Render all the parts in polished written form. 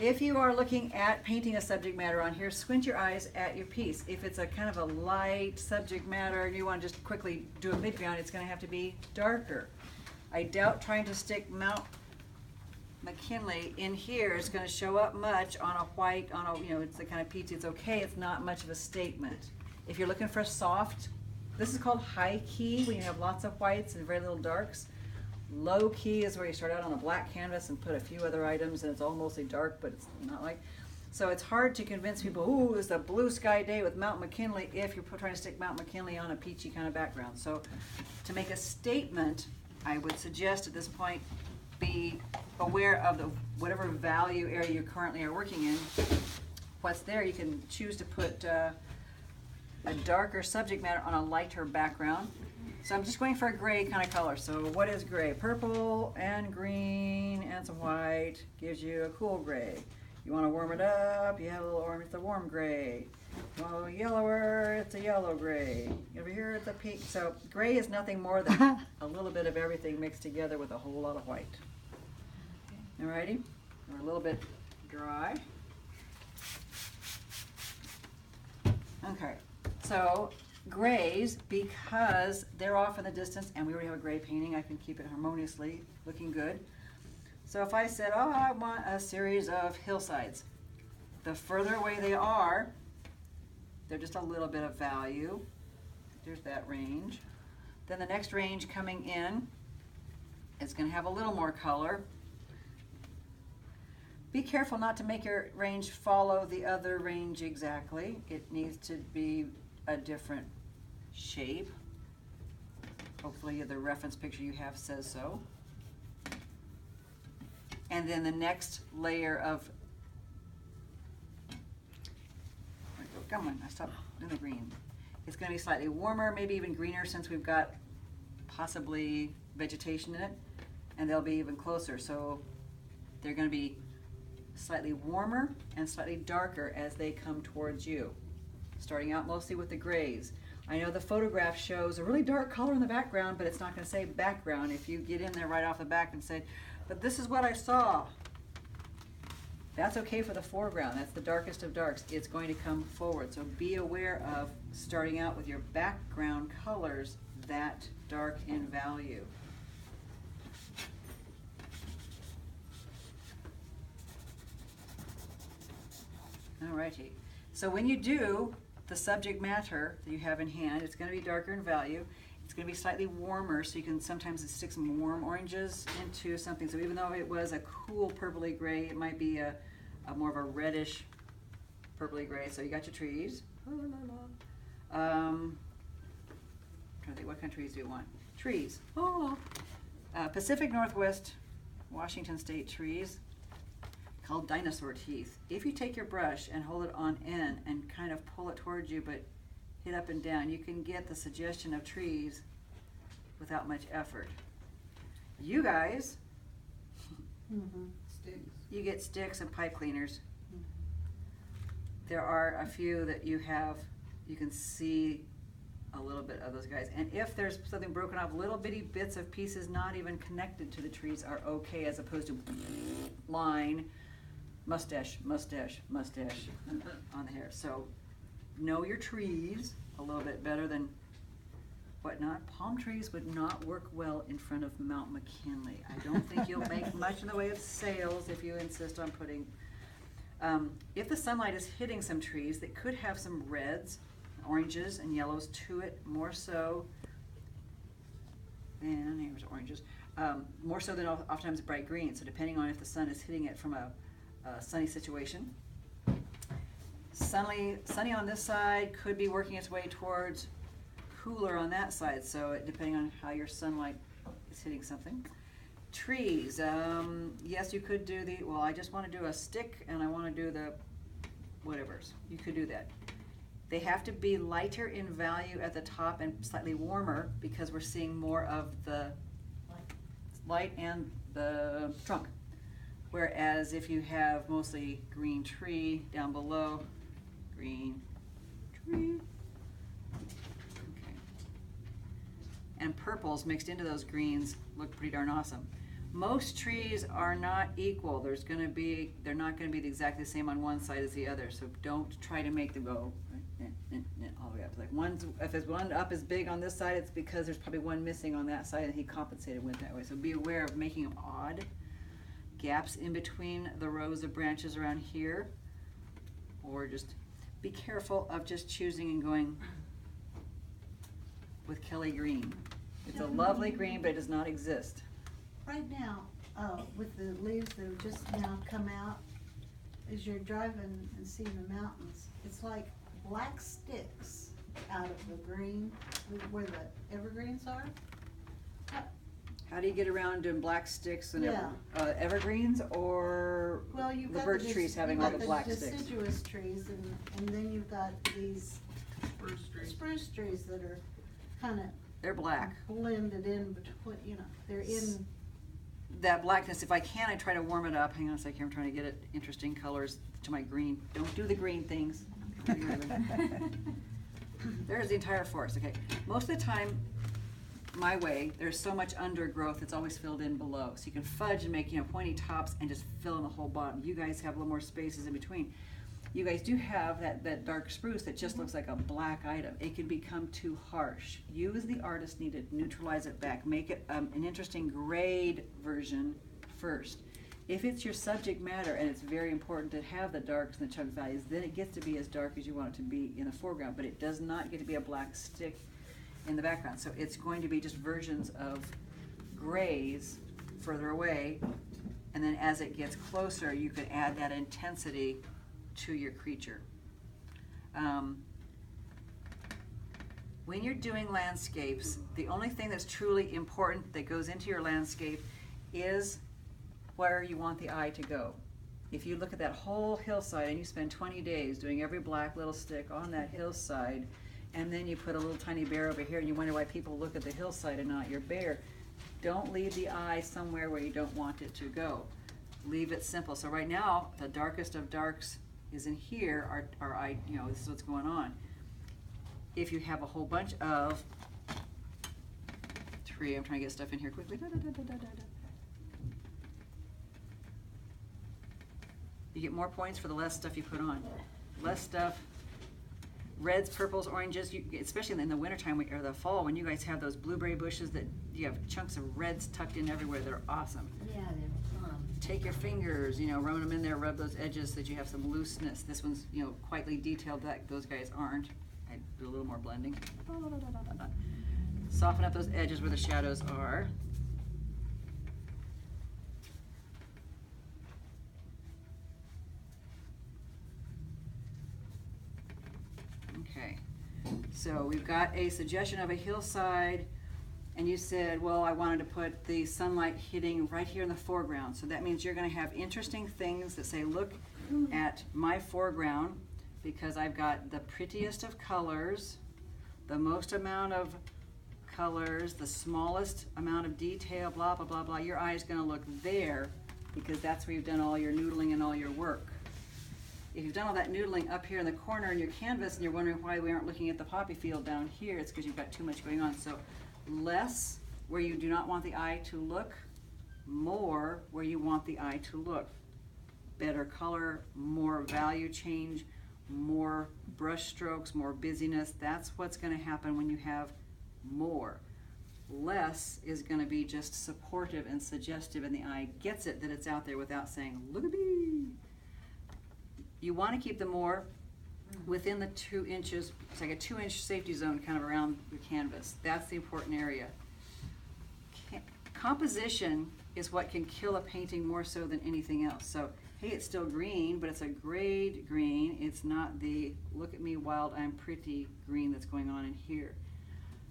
If you are looking at painting a subject matter on here, squint your eyes at your piece. If it's a kind of a light subject matter and you want to just quickly do a midground, it's going to have to be darker. I doubt trying to stick Mount McKinley in here is going to show up much on a white, on a, you know, it's the kind of peach, it's okay, it's not much of a statement. If you're looking for a soft, this is called high key, when you have lots of whites and very little darks. Low key is where you start out on a black canvas and put a few other items and it's all mostly dark, but it's not like, so it's hard to convince people, ooh, it's a blue sky day with Mount McKinley if you're trying to stick Mount McKinley on a peachy kind of background. So to make a statement, I would suggest at this point, be aware of the whatever value area you currently are working in. What's there, you can choose to put a darker subject matter on a lighter background. So I'm just going for a gray kind of color. So what is gray? Purple and green and some white gives you a cool gray. You want to warm it up, you have a little orange, it's a warm gray. You want a little yellower, it's a yellow gray. Over here it's a pink. So gray is nothing more than a little bit of everything mixed together with a whole lot of white. Alrighty, we're a little bit dry. Okay, so grays, because they're off in the distance and we already have a gray painting, I can keep it harmoniously looking good. So if I said, oh, I want a series of hillsides, the further away they are, they're just a little bit of value. There's that range. Then the next range coming in is going to have a little more color. Be careful not to make your range follow the other range exactly. It needs to be a different shape. Hopefully the reference picture you have says so. And then the next layer of, come on, I stopped doing the green. It's going to be slightly warmer, maybe even greener since we've got possibly vegetation in it, and they'll be even closer. So they're going to be slightly warmer and slightly darker as they come towards you. Starting out mostly with the grays. I know the photograph shows a really dark color in the background, but it's not going to say background if you get in there right off the back and say, but this is what I saw. That's okay for the foreground. That's the darkest of darks. It's going to come forward. So be aware of starting out with your background colors that dark in value. Alrighty. So when you do the subject matter that you have in hand, it's going to be darker in value. It's going to be slightly warmer, so you can sometimes stick some warm oranges into something. So even though it was a cool purpley gray, it might be a more of a reddish purpley gray. So you got your trees. Trying to think, what kind of trees do you want? Trees. Oh. Pacific Northwest Washington State trees called dinosaur teeth. If you take your brush and hold it on end and kind of pull it towards you but hit up and down, you can get the suggestion of trees without much effort. You guys, you get sticks and pipe cleaners. There are a few that you have, you can see a little bit of those guys. And if there's something broken off, little bitty bits of pieces not even connected to the trees are okay, as opposed to line, mustache, mustache, mustache on the hair. So know your trees a little bit better than whatnot. Palm trees would not work well in front of Mount McKinley. I don't think you'll make much in the way of sales if you insist on putting, if the sunlight is hitting some trees that could have some reds, oranges and yellows to it, more so than, here's oranges, more so than oftentimes bright green. So depending on if the sun is hitting it from a sunny situation. Sunny on this side could be working its way towards cooler on that side, so depending on how your sunlight is hitting something. Trees, yes, you could do the, well, I just want to do a stick and I want to do the whatevers. You could do that. They have to be lighter in value at the top and slightly warmer because we're seeing more of the light and the trunk. Whereas if you have mostly green tree down below, green tree, okay, and purples mixed into those greens look pretty darn awesome. Most trees are not equal. They're not gonna be exactly the same on one side as the other, so don't try to make them go all the way up. Like if there's one up as big on this side, it's because there's probably one missing on that side and he compensated with that way. So be aware of making them odd. Gaps in between the rows of branches around here, or just be careful of just choosing and going with Kelly green. It's a lovely green, but it does not exist. Right now, with the leaves that have just now come out, as you're driving and seeing the mountains, it's like black sticks out of the green, where the evergreens are. How do you get around doing black sticks and Yeah. Evergreens, or Well, you've the got birch trees having all the black sticks? deciduous trees, and then you've got these spruce trees that are kind of They're black. blended in between, they're in. That blackness, if I can, I try to warm it up. Hang on a second, I'm trying to get it interesting colors to my green. Don't do the green things. There's the entire forest, okay. Most of the time, my way, there's so much undergrowth, it's always filled in below. So you can fudge and make, pointy tops and just fill in the whole bottom. You guys have a little more spaces in between. You guys do have that dark spruce that just looks like a black item. It can become too harsh. You as the artist need to neutralize it back. Make it an interesting grade version first. If it's your subject matter and it's very important to have the darks and the chunk values, then it gets to be as dark as you want it to be in the foreground, but it does not get to be a black stick in the background. So it's going to be just versions of grays further away, and then as it gets closer, you can add that intensity to your creature. When you're doing landscapes, the only thing that's truly important that goes into your landscape is where you want the eye to go. If you look at that whole hillside and you spend 20 days doing every black little stick on that hillside, and then you put a little tiny bear over here and you wonder why people look at the hillside and not your bear, don't leave the eye somewhere where you don't want it to go. Leave it simple. So right now, the darkest of darks is in here, our eye, this is what's going on. If you have a whole bunch of tree, I'm trying to get stuff in here quickly. You get more points for the less stuff you put on. Less stuff, reds, purples, oranges, especially in the wintertime or the fall when you guys have those blueberry bushes that you have chunks of reds tucked in everywhere. They're awesome. Yeah, they're fun. Take your fingers, run them in there, rub those edges so that you have some looseness. This one's, quietly detailed. Those guys aren't. I do a little more blending. Soften up those edges where the shadows are. Okay, so we've got a suggestion of a hillside, and you said, well, I wanted to put the sunlight hitting right here in the foreground. So that means you're going to have interesting things that say, look at my foreground, because I've got the prettiest of colors, the most amount of colors, the smallest amount of detail, blah, blah, blah, blah. Your eye is going to look there because that's where you've done all your noodling and all your work. If you've done all that noodling up here in the corner in your canvas and you're wondering why we aren't looking at the poppy field down here, it's because you've got too much going on. So less where you do not want the eye to look, more where you want the eye to look. Better color, more value change, more brush strokes, more busyness. That's what's going to happen when you have more. Less is going to be just supportive and suggestive, and the eye gets it that it's out there without saying, look at me. You want to keep the more within the 2 inches. It's like a 2-inch safety zone kind of around the canvas. That's the important area. Composition is what can kill a painting more so than anything else. So, hey, it's still green, but it's a grade green. It's not the look at me wild, I'm pretty green that's going on in here.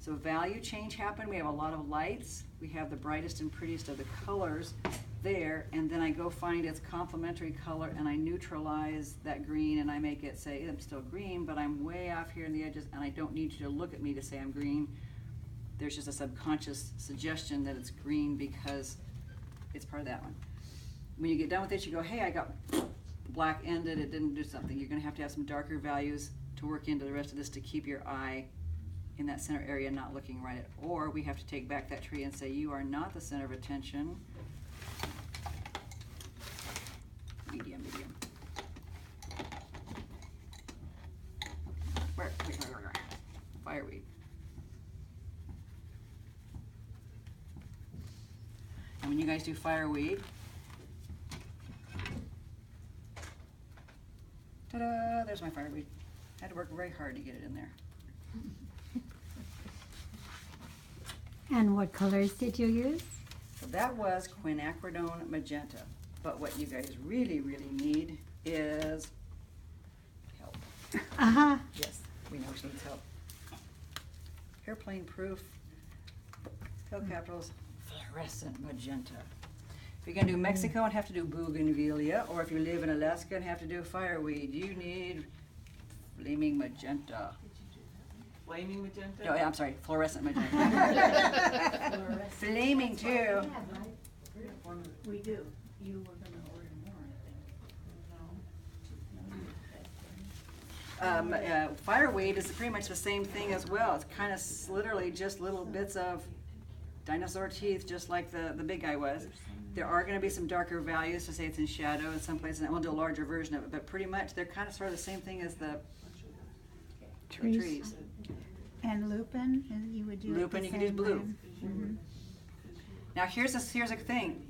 So value change happened. We have a lot of lights. We have the brightest and prettiest of the colors there, and then I go find its complementary color and I neutralize that green and I make it say I'm still green, but I'm way off here in the edges and I don't need you to look at me to say I'm green. There's just a subconscious suggestion that it's green because it's part of that one. When you get done with it, you go, hey, I got black ended, it didn't do something. You're going to have some darker values to work into the rest of this to keep your eye in that center area, not looking right at, or we have to take back that tree and say, you are not the center of attention. guys do fireweed. Ta-da, there's my fireweed. I had to work very hard to get it in there. And what colors did you use? So that was quinacridone magenta. But what you guys really, really need is help. Uh-huh. Yes, we know she needs help. Airplane proof, pill capitals, fluorescent magenta. If you're gonna do Mexico and have to do bougainvillea, or if you live in Alaska and have to do fireweed, you need flaming magenta. Flaming magenta? No, I'm sorry, fluorescent magenta. Flaming too. We do. You were gonna order more, I think. No? Fireweed is pretty much the same thing as well. It's kind of literally just little bits of dinosaur teeth, just like the big guy was. There are going to be some darker values to say it's in shadow in some places, and we'll do a larger version of it, but pretty much they're kind of sort of the same thing as the trees. And lupin, and you would do Lupin, you can use blue. Now here's a thing.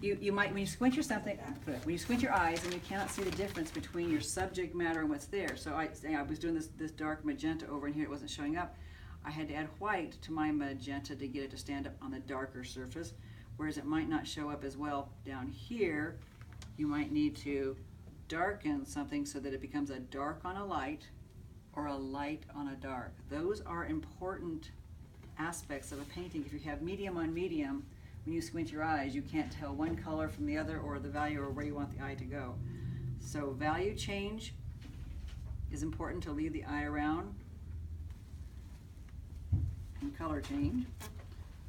You might, when you squint your eyes and you cannot see the difference between your subject matter and what's there. So I was doing this dark magenta over in here, it wasn't showing up. I had to add white to my magenta to get it to stand up on the darker surface, whereas it might not show up as well down here. You might need to darken something so that it becomes a dark on a light or a light on a dark. Those are important aspects of a painting. If you have medium on medium, when you squint your eyes, you can't tell one color from the other or the value or where you want the eye to go. So value change is important to lead the eye around, and color change.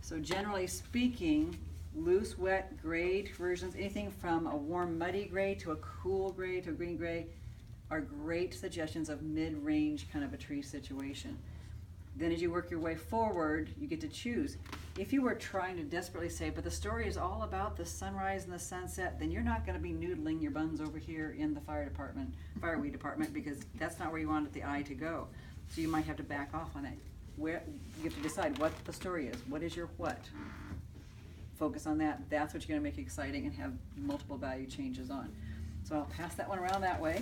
So generally speaking, loose, wet, gray versions, anything from a warm, muddy gray to a cool gray to a green gray, are great suggestions of mid-range kind of a tree situation. Then as you work your way forward, you get to choose. If you were trying to desperately say, but the story is all about the sunrise and the sunset, then you're not gonna be noodling your buns over here in the fireweed department, because that's not where you want the eye to go. So you might have to back off on it. You have to decide what the story is. What is your what? Focus on that. That's what you're gonna make exciting and have multiple value changes on. So I'll pass that one around that way.